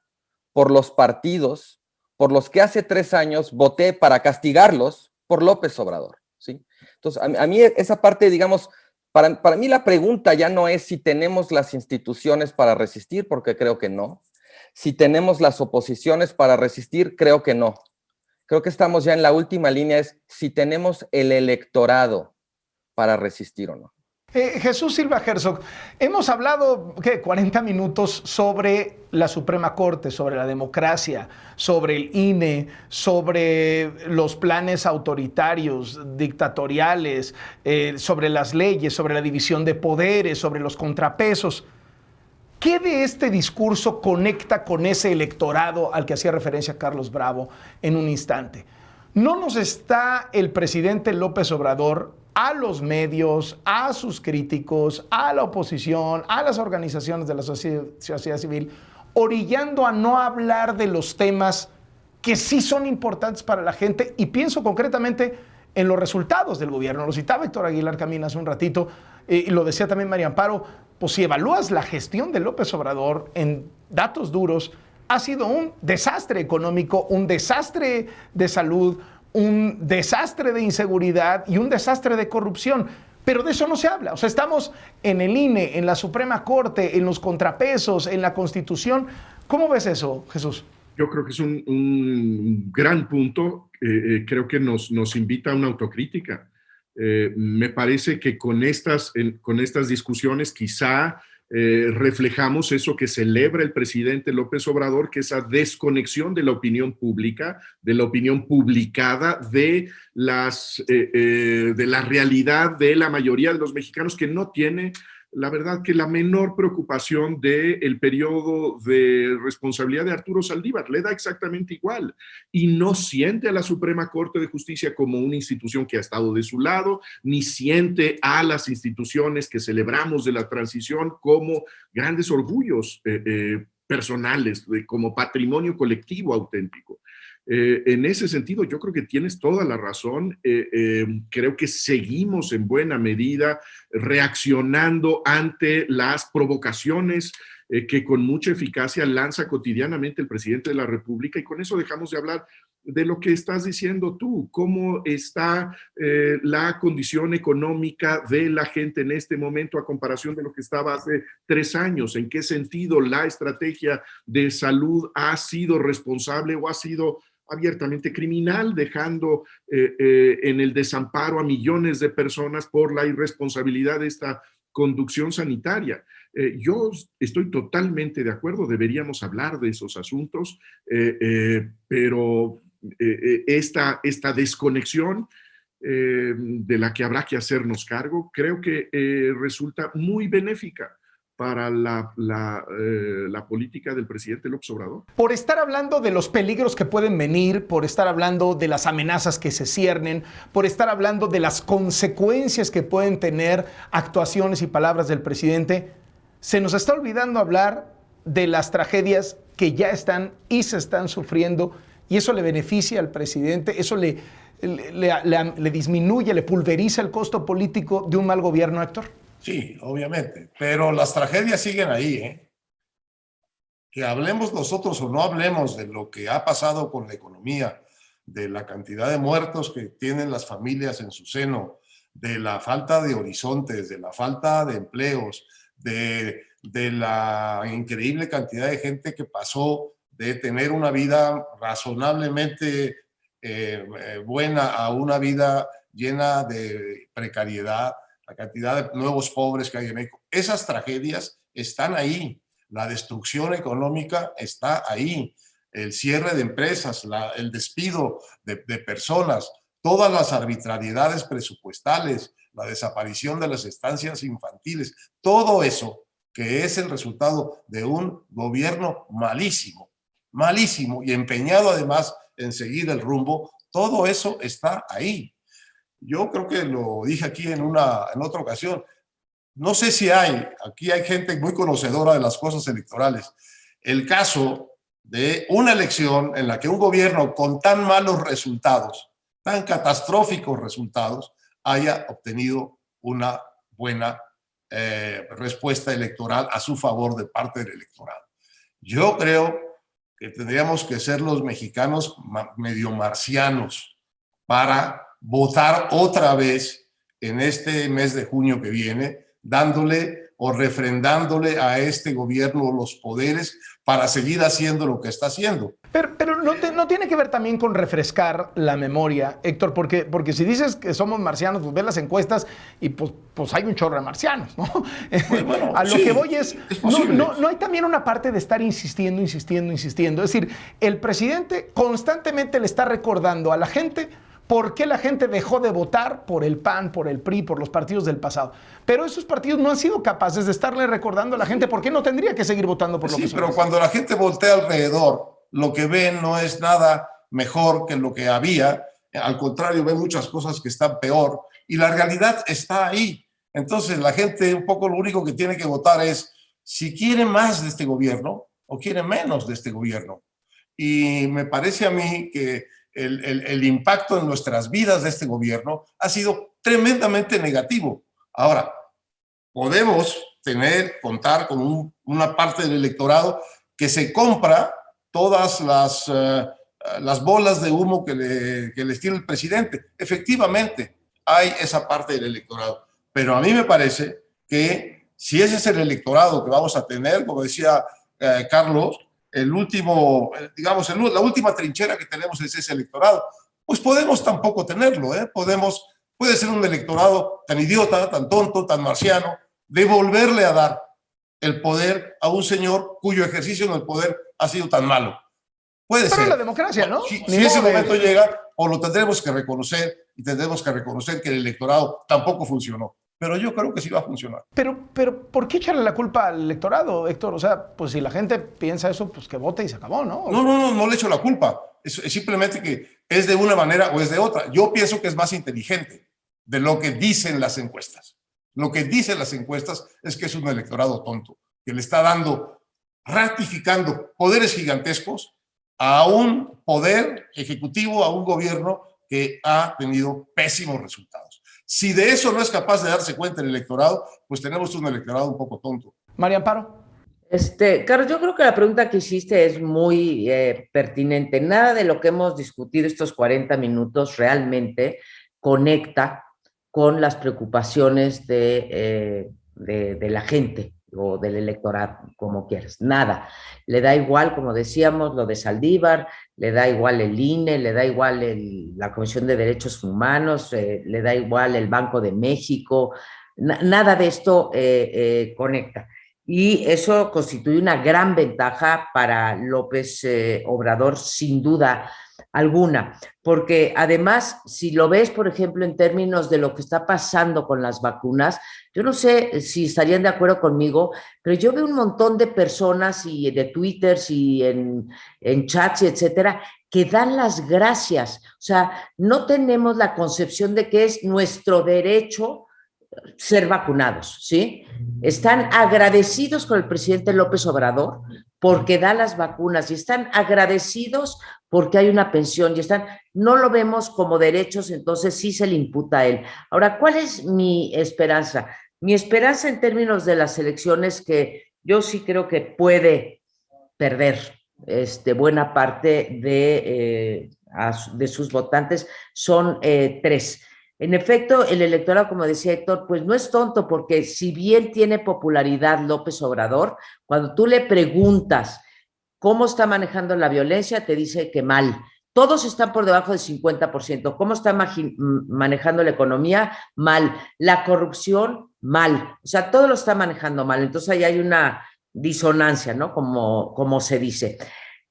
por los partidos por los que hace 3 años voté para castigarlos por López Obrador, ¿sí? Entonces, a mí esa parte, digamos, para mí la pregunta ya no es si tenemos las instituciones para resistir, porque creo que no. Si tenemos las oposiciones para resistir, creo que no. Creo que estamos ya en la última línea, es si tenemos el electorado para resistir o no. Jesús Silva Herzog, hemos hablado, 40 minutos sobre la Suprema Corte, sobre la democracia, sobre el INE, sobre los planes autoritarios, dictatoriales, sobre las leyes, sobre la división de poderes, sobre los contrapesos. ¿Qué de este discurso conecta con ese electorado al que hacía referencia Carlos Bravo en un instante? ¿No nos está el presidente López Obrador a los medios, a sus críticos, a la oposición, a las organizaciones de la sociedad civil, orillando a no hablar de los temas que sí son importantes para la gente? Y pienso concretamente en los resultados del gobierno. Lo citaba Héctor Aguilar Camín hace un ratito, y lo decía también María Amparo. Pues si evalúas la gestión de López Obrador en datos duros, ha sido un desastre económico, un desastre de salud, un desastre de inseguridad y un desastre de corrupción. Pero de eso no se habla. O sea, estamos en el INE, en la Suprema Corte, en los contrapesos, en la Constitución. ¿Cómo ves eso, Jesús? Yo creo que es un gran punto. Creo que nos invita a una autocrítica. Me parece que con estas discusiones quizá reflejamos eso que celebra el presidente López Obrador, que esa desconexión de la opinión pública, de la opinión publicada, de la realidad de la mayoría de los mexicanos, que no tiene, la verdad, que la menor preocupación del periodo de responsabilidad de Arturo Saldívar. Le da exactamente igual y no siente a la Suprema Corte de Justicia como una institución que ha estado de su lado, ni siente a las instituciones que celebramos de la transición como grandes orgullos personales, como patrimonio colectivo auténtico. En ese sentido, yo creo que tienes toda la razón. Creo que seguimos en buena medida reaccionando ante las provocaciones que con mucha eficacia lanza cotidianamente el presidente de la República, y con eso dejamos de hablar de lo que estás diciendo tú, cómo está la condición económica de la gente en este momento a comparación de lo que estaba hace 3 años, en qué sentido la estrategia de salud ha sido responsable o ha sido abiertamente criminal, dejando en el desamparo a millones de personas por la irresponsabilidad de esta conducción sanitaria. Yo estoy totalmente de acuerdo, deberíamos hablar de esos asuntos, pero esta desconexión de la que habrá que hacernos cargo, creo que resulta muy benéfica para la política del presidente López Obrador. Por estar hablando de los peligros que pueden venir, por estar hablando de las amenazas que se ciernen, por estar hablando de las consecuencias que pueden tener actuaciones y palabras del presidente, se nos está olvidando hablar de las tragedias que ya están y se están sufriendo, y eso le beneficia al presidente, eso le disminuye, le pulveriza el costo político de un mal gobierno, Héctor. Sí, obviamente, pero las tragedias siguen ahí, ¿eh? Que hablemos nosotros o no hablemos de lo que ha pasado con la economía, de la cantidad de muertos que tienen las familias en su seno, de la falta de horizontes, de la falta de empleos, de la increíble cantidad de gente que pasó de tener una vida razonablemente buena a una vida llena de precariedad, la cantidad de nuevos pobres que hay en México. Esas tragedias están ahí. La destrucción económica está ahí. El cierre de empresas, el despido de personas, todas las arbitrariedades presupuestales, la desaparición de las estancias infantiles, todo eso que es el resultado de un gobierno malísimo, malísimo y empeñado además en seguir el rumbo, todo eso está ahí. Yo creo que lo dije aquí en otra ocasión. No sé si aquí hay gente muy conocedora de las cosas electorales. El caso de una elección en la que un gobierno con tan malos resultados, tan catastróficos resultados, haya obtenido una buena respuesta electoral a su favor de parte del electorado. Yo creo que tendríamos que ser los mexicanos medio marcianos para votar otra vez en este mes de junio que viene, dándole o refrendándole a este gobierno los poderes para seguir haciendo lo que está haciendo. Pero no tiene que ver también con refrescar la memoria, Héctor, porque si dices que somos marcianos, pues ves las encuestas y pues hay un chorro de marcianos, ¿no? Bueno, a lo que voy es no hay también una parte de estar insistiendo. Es decir, el presidente constantemente le está recordando a la gente por qué la gente dejó de votar por el PAN, por el PRI, por los partidos del pasado. Pero esos partidos no han sido capaces de estarle recordando a la gente por qué no tendría que seguir votando por lo que Sí, pero cuando la gente voltea alrededor, lo que ven no es nada mejor que lo que había. Al contrario, ven muchas cosas que están peor. Y la realidad está ahí. Entonces, la gente un poco lo único que tiene que votar es si quiere más de este gobierno o quiere menos de este gobierno. Y me parece a mí que el impacto en nuestras vidas de este gobierno ha sido tremendamente negativo. Ahora, podemos contar con una parte del electorado que se compra todas las bolas de humo que les tiene el presidente. Efectivamente, hay esa parte del electorado. Pero a mí me parece que si ese es el electorado que vamos a tener, como decía Carlos, la última trinchera que tenemos es ese electorado, pues podemos tampoco tenerlo, ¿eh? Puede ser un electorado tan idiota, tan tonto, tan marciano, de volverle a dar el poder a un señor cuyo ejercicio en el poder ha sido tan malo. Puede ser. Pero la democracia, ¿no? Si ese momento llega, o lo tendremos que reconocer, y tendremos que reconocer que el electorado tampoco funcionó. Pero yo creo que sí va a funcionar. Pero ¿por qué echarle la culpa al electorado, Héctor? O sea, pues si la gente piensa eso, pues que vote y se acabó, ¿no? No le echo la culpa. Es simplemente que es de una manera o es de otra. Yo pienso que es más inteligente de lo que dicen las encuestas. Lo que dicen las encuestas es que es un electorado tonto, que le está ratificando poderes gigantescos a un poder ejecutivo, a un gobierno que ha tenido pésimos resultados. Si de eso no es capaz de darse cuenta el electorado, pues tenemos un electorado un poco tonto. María Amparo. Carlos, yo creo que la pregunta que hiciste es muy pertinente. Nada de lo que hemos discutido estos 40 minutos realmente conecta con las preocupaciones de la gente o del electorado, como quieras. Nada. Le da igual, como decíamos, lo de Saldívar, le da igual el INE, le da igual la Comisión de Derechos Humanos, le da igual el Banco de México. Nada de esto conecta. Y eso constituye una gran ventaja para López Obrador, sin duda, alguna, porque además, si lo ves, por ejemplo, en términos de lo que está pasando con las vacunas, yo no sé si estarían de acuerdo conmigo, pero yo veo un montón de personas y de twitters y en chats y etcétera, que dan las gracias. O sea, no tenemos la concepción de que es nuestro derecho ser vacunados, ¿sí? Están agradecidos con el presidente López Obrador porque da las vacunas y están agradecidos porque hay una pensión y están, no lo vemos como derechos, entonces sí se le imputa a él. Ahora, ¿cuál es mi esperanza? Mi esperanza en términos de las elecciones, que yo sí creo que puede perder buena parte de sus votantes, son tres. En efecto, el electorado, como decía Héctor, pues no es tonto, porque si bien tiene popularidad López Obrador, cuando tú le preguntas cómo está manejando la violencia, te dice que mal. Todos están por debajo del 50%. ¿Cómo está manejando la economía? Mal. La corrupción, mal. O sea, todo lo está manejando mal. Entonces ahí hay una disonancia, ¿no? Como se dice.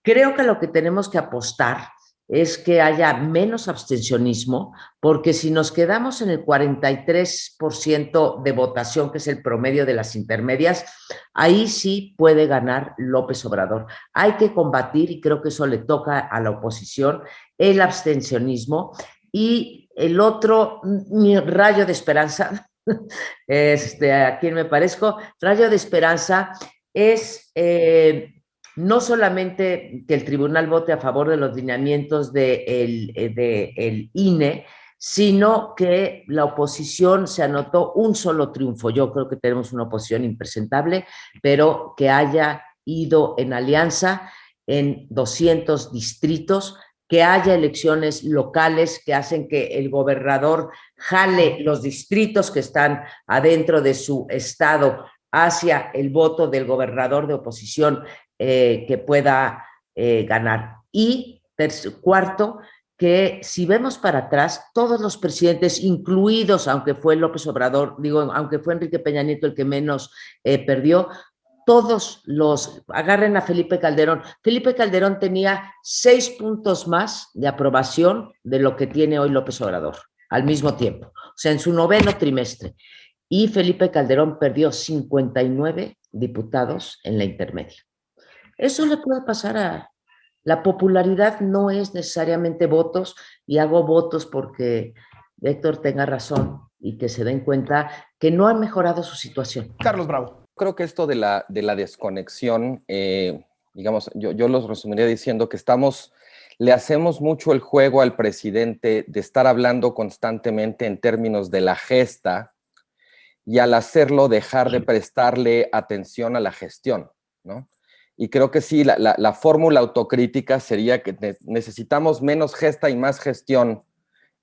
Creo que lo que tenemos que apostar es que haya menos abstencionismo, porque si nos quedamos en el 43% de votación, que es el promedio de las intermedias, ahí sí puede ganar López Obrador. Hay que combatir, y creo que eso le toca a la oposición, el abstencionismo. Y el otro, mi rayo de esperanza, a quien me parezco, rayo de esperanza es no solamente que el tribunal vote a favor de los lineamientos del INE, sino que la oposición se anotó un solo triunfo. Yo creo que tenemos una oposición impresentable, pero que haya ido en alianza en 200 distritos, que haya elecciones locales que hacen que el gobernador jale los distritos que están adentro de su estado hacia el voto del gobernador de oposición que pueda ganar. Y cuarto, que si vemos para atrás, todos los presidentes, incluidos, aunque fue López Obrador, aunque fue Enrique Peña Nieto el que menos perdió, agarren a Felipe Calderón. Felipe Calderón tenía 6 puntos más de aprobación de lo que tiene hoy López Obrador, al mismo tiempo, o sea, en su 9º trimestre. Y Felipe Calderón perdió 59 diputados en la intermedia. Eso le puede pasar a... La popularidad no es necesariamente votos, y hago votos porque Héctor tenga razón y que se den cuenta que no han mejorado su situación. Carlos Bravo. Creo que esto de la desconexión, digamos, yo los resumiría diciendo que le hacemos mucho el juego al presidente de estar hablando constantemente en términos de la gesta, y al hacerlo dejar de prestarle atención a la gestión, ¿no? Y creo que sí, la fórmula autocrítica sería que necesitamos menos gesta y más gestión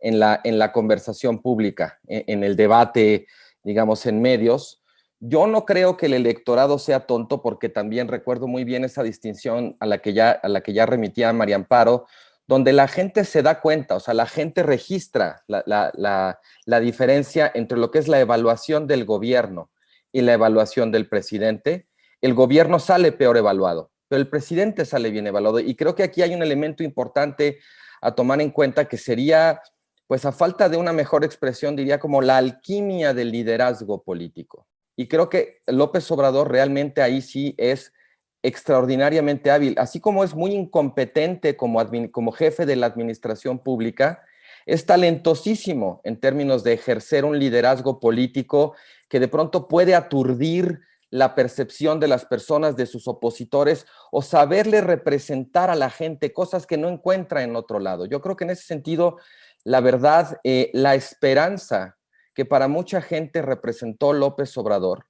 en la conversación pública, en el debate, digamos, en medios. Yo no creo que el electorado sea tonto, porque también recuerdo muy bien esa distinción a la que ya remitía María Amparo, donde la gente se da cuenta, o sea, la gente registra la diferencia entre lo que es la evaluación del gobierno y la evaluación del presidente. El gobierno sale peor evaluado, pero el presidente sale bien evaluado. Y creo que aquí hay un elemento importante a tomar en cuenta, que sería, pues a falta de una mejor expresión, diría como la alquimia del liderazgo político. Y creo que López Obrador realmente ahí sí es extraordinariamente hábil, así como es muy incompetente como jefe de la administración pública, es talentosísimo en términos de ejercer un liderazgo político que de pronto puede aturdir la percepción de las personas, de sus opositores, o saberle representar a la gente cosas que no encuentra en otro lado. Yo creo que en ese sentido, la verdad, la esperanza que para mucha gente representó López Obrador,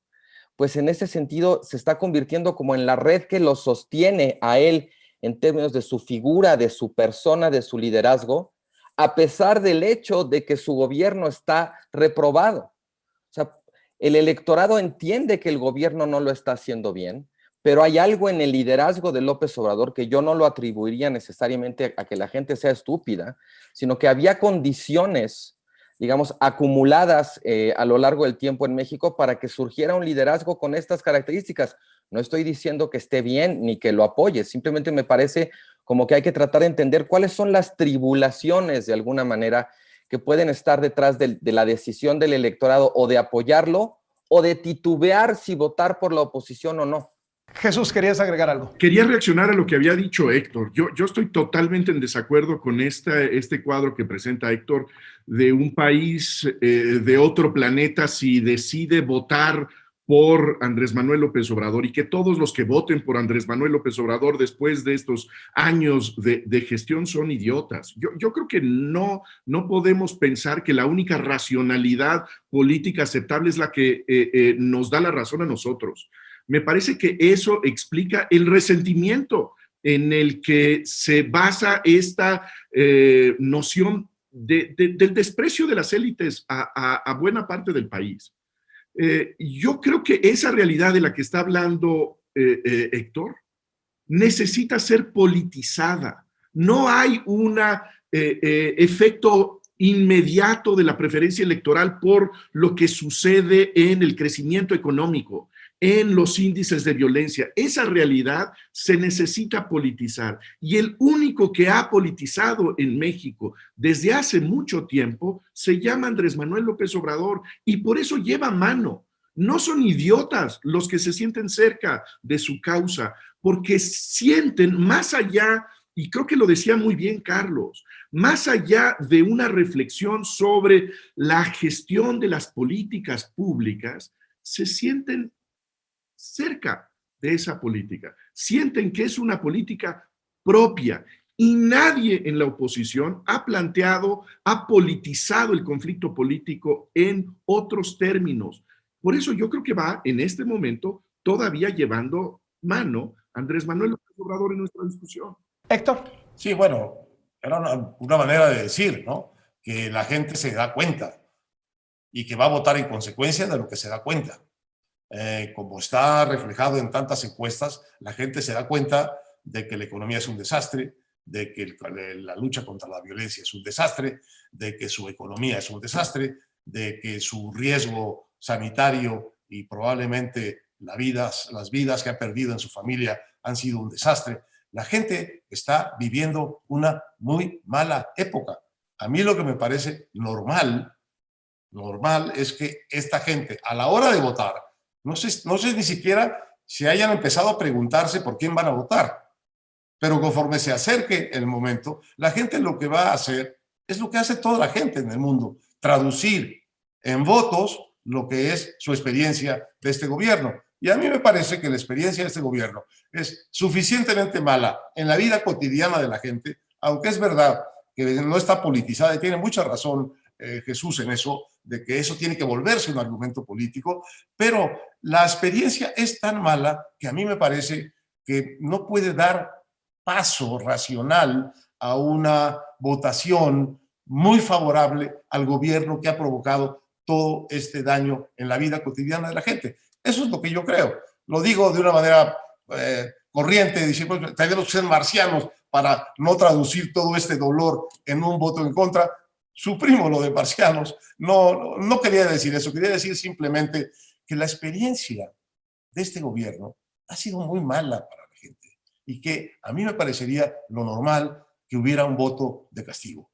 pues en ese sentido se está convirtiendo como en la red que lo sostiene a él en términos de su figura, de su persona, de su liderazgo, a pesar del hecho de que su gobierno está reprobado. O sea, el electorado entiende que el gobierno no lo está haciendo bien, pero hay algo en el liderazgo de López Obrador que yo no lo atribuiría necesariamente a que la gente sea estúpida, sino que había condiciones, digamos, acumuladas a lo largo del tiempo en México para que surgiera un liderazgo con estas características. No estoy diciendo que esté bien ni que lo apoye, simplemente me parece como que hay que tratar de entender cuáles son las tribulaciones, de alguna manera, que pueden estar detrás de la decisión del electorado o de apoyarlo o de titubear si votar por la oposición o no. Jesús, ¿querías agregar algo? Quería reaccionar a lo que había dicho Héctor. Yo estoy totalmente en desacuerdo con este cuadro que presenta Héctor de un país de otro planeta si decide votar por Andrés Manuel López Obrador y que todos los que voten por Andrés Manuel López Obrador después de estos años de gestión son idiotas. Yo creo que no podemos pensar que la única racionalidad política aceptable es la que nos da la razón a nosotros. Me parece que eso explica el resentimiento en el que se basa esta noción del desprecio de las élites a buena parte del país. Yo creo que esa realidad de la que está hablando Héctor necesita ser politizada. No hay un efecto inmediato de la preferencia electoral por lo que sucede en el crecimiento económico, en los índices de violencia. Esa realidad se necesita politizar. Y el único que ha politizado en México desde hace mucho tiempo se llama Andrés Manuel López Obrador y por eso lleva mano. No son idiotas los que se sienten cerca de su causa, porque sienten más allá, y creo que lo decía muy bien Carlos, más allá de una reflexión sobre la gestión de las políticas públicas, se sienten cerca de esa política, sienten que es una política propia y nadie en la oposición ha politizado el conflicto político en otros términos. Por eso yo creo que va en este momento todavía llevando mano Andrés Manuel López Obrador en nuestra discusión. Héctor. Sí, bueno, era una manera de decir, ¿no? Que la gente se da cuenta y que va a votar en consecuencia de lo que se da cuenta. Como está reflejado en tantas encuestas, la gente se da cuenta de que la economía es un desastre, de que la lucha contra la violencia es un desastre, de que su economía es un desastre, de que su riesgo sanitario y probablemente las vidas que ha perdido en su familia han sido un desastre. La gente está viviendo una muy mala época. A mí lo que me parece normal es que esta gente, a la hora de votar, no sé ni siquiera si hayan empezado a preguntarse por quién van a votar, pero conforme se acerque el momento, la gente lo que va a hacer es lo que hace toda la gente en el mundo, traducir en votos lo que es su experiencia de este gobierno. Y a mí me parece que la experiencia de este gobierno es suficientemente mala en la vida cotidiana de la gente, aunque es verdad que no está politizada y tiene mucha razón Jesús en eso, de que eso tiene que volverse un argumento político, pero la experiencia es tan mala que a mí me parece que no puede dar paso racional a una votación muy favorable al gobierno que ha provocado todo este daño en la vida cotidiana de la gente. Eso es lo que yo creo. Lo digo de una manera corriente, diciendo que tenemos que ser marcianos para no traducir todo este dolor en un voto en contra. Suprimo lo de marcianos. No quería decir eso. Quería decir simplemente que la experiencia de este gobierno ha sido muy mala para la gente y que a mí me parecería lo normal que hubiera un voto de castigo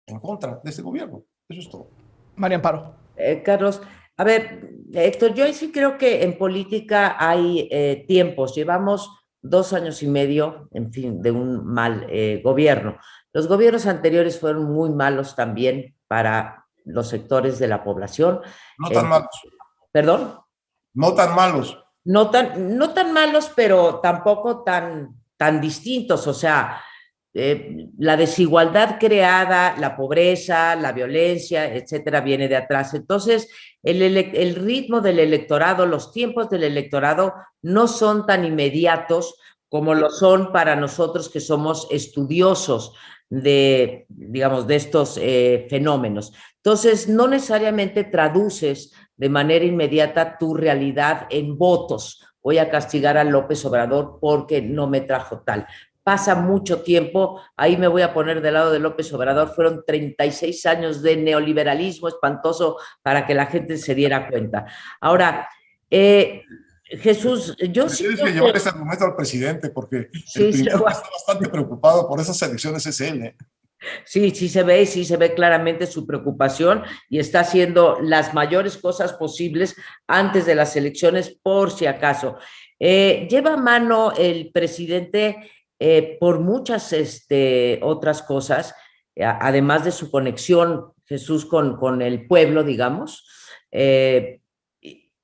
en contra de este gobierno. Eso es todo. María Amparo. Carlos, a ver, Héctor, yo sí creo que en política hay tiempos. Llevamos 2 años y medio, en fin, de un mal gobierno. Los gobiernos anteriores fueron muy malos también para los sectores de la población. No tan malos. ¿Perdón? No tan malos. No tan malos, pero tampoco tan distintos. O sea, la desigualdad creada, la pobreza, la violencia, etcétera, viene de atrás. Entonces, el ritmo del electorado, los tiempos del electorado no son tan inmediatos como lo son para nosotros que somos estudiosos de, digamos, de estos fenómenos. Entonces, no necesariamente traduces de manera inmediata tu realidad en votos. Voy a castigar a López Obrador porque no me trajo tal. Pasa mucho tiempo, ahí me voy a poner del lado de López Obrador, fueron 36 años de neoliberalismo espantoso para que la gente se diera cuenta. Ahora, Jesús, yo sí Tienes creo que llevar ese argumento al presidente, porque Sí, el se primero lo- que está bastante preocupado por esas elecciones es él, ¿eh? sí se ve claramente su preocupación y está haciendo las mayores cosas posibles antes de las elecciones, por si acaso. Lleva a mano el presidente por muchas otras cosas, además de su conexión, Jesús, con el pueblo, digamos,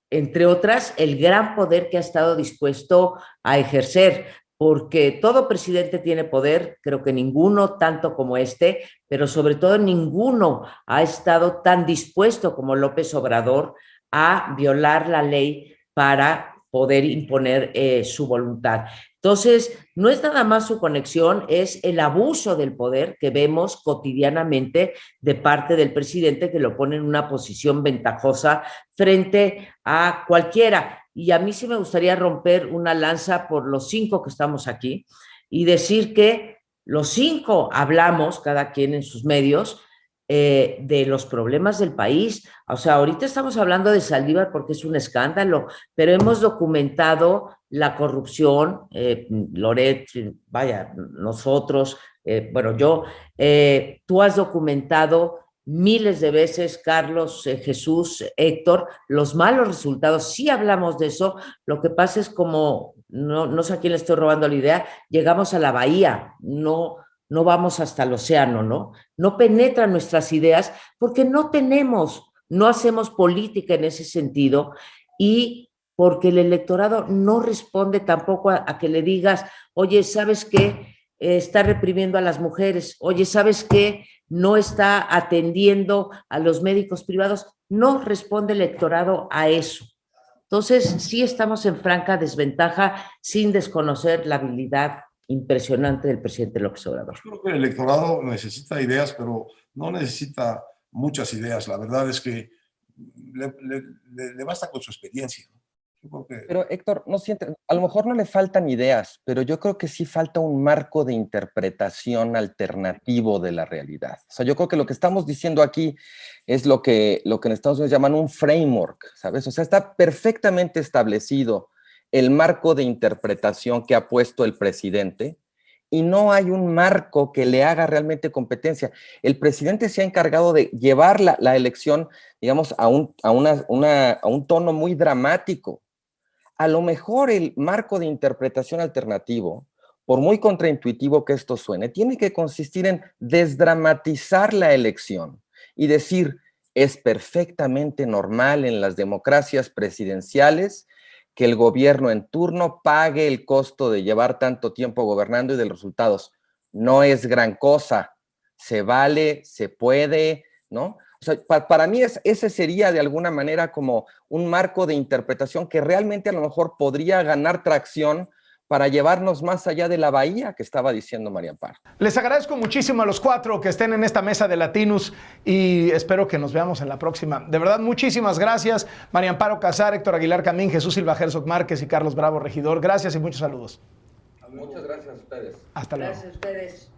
entre otras, el gran poder que ha estado dispuesto a ejercer, porque todo presidente tiene poder, creo que ninguno tanto como pero sobre todo ninguno ha estado tan dispuesto como López Obrador a violar la ley para poder imponer su voluntad. Entonces, no es nada más su conexión, es el abuso del poder que vemos cotidianamente de parte del presidente, que lo pone en una posición ventajosa frente a cualquiera. Y a mí sí me gustaría romper una lanza por los 5 que estamos aquí y decir que los 5 hablamos, cada quien en sus medios, de los problemas del país. O sea, ahorita estamos hablando de Saldívar porque es un escándalo, pero hemos documentado la corrupción, Loret, vaya, nosotros, bueno, yo, tú has documentado miles de veces, Carlos, Jesús, Héctor, los malos resultados. Sí hablamos de eso, lo que pasa es como, no sé a quién le estoy robando la idea, llegamos a la bahía, no vamos hasta el océano, ¿no? No penetran nuestras ideas porque no hacemos política en ese sentido y porque el electorado no responde tampoco a que le digas, oye, ¿sabes qué? Está reprimiendo a las mujeres, oye, ¿sabes qué? No está atendiendo a los médicos privados, no responde el electorado a eso. Entonces, sí estamos en franca desventaja sin desconocer la habilidad impresionante del presidente López Obrador. Yo creo que el electorado necesita ideas, pero no necesita muchas ideas. La verdad es que le basta con su experiencia. Yo creo que... Pero Héctor, no siente, a lo mejor no le faltan ideas, pero yo creo que sí falta un marco de interpretación alternativo de la realidad. O sea, yo creo que lo que estamos diciendo aquí es lo que en Estados Unidos llaman un framework, ¿sabes? O sea, está perfectamente establecido el marco de interpretación que ha puesto el presidente y no hay un marco que le haga realmente competencia. El presidente se ha encargado de llevar la elección, digamos, a un tono muy dramático. A lo mejor el marco de interpretación alternativo, por muy contraintuitivo que esto suene, tiene que consistir en desdramatizar la elección y decir, es perfectamente normal en las democracias presidenciales que el gobierno en turno pague el costo de llevar tanto tiempo gobernando y de los resultados. No es gran cosa, se vale, se puede, ¿no? O sea, para mí ese sería de alguna manera como un marco de interpretación que realmente a lo mejor podría ganar tracción para llevarnos más allá de la bahía que estaba diciendo María Amparo. Les agradezco muchísimo a los 4 que estén en esta mesa de Latinus y espero que nos veamos en la próxima. De verdad, muchísimas gracias. María Amparo Casar, Héctor Aguilar Camín, Jesús Silva Herzog Márquez y Carlos Bravo Regidor. Gracias y muchos saludos. Muchas gracias a ustedes. Hasta luego. Gracias a ustedes.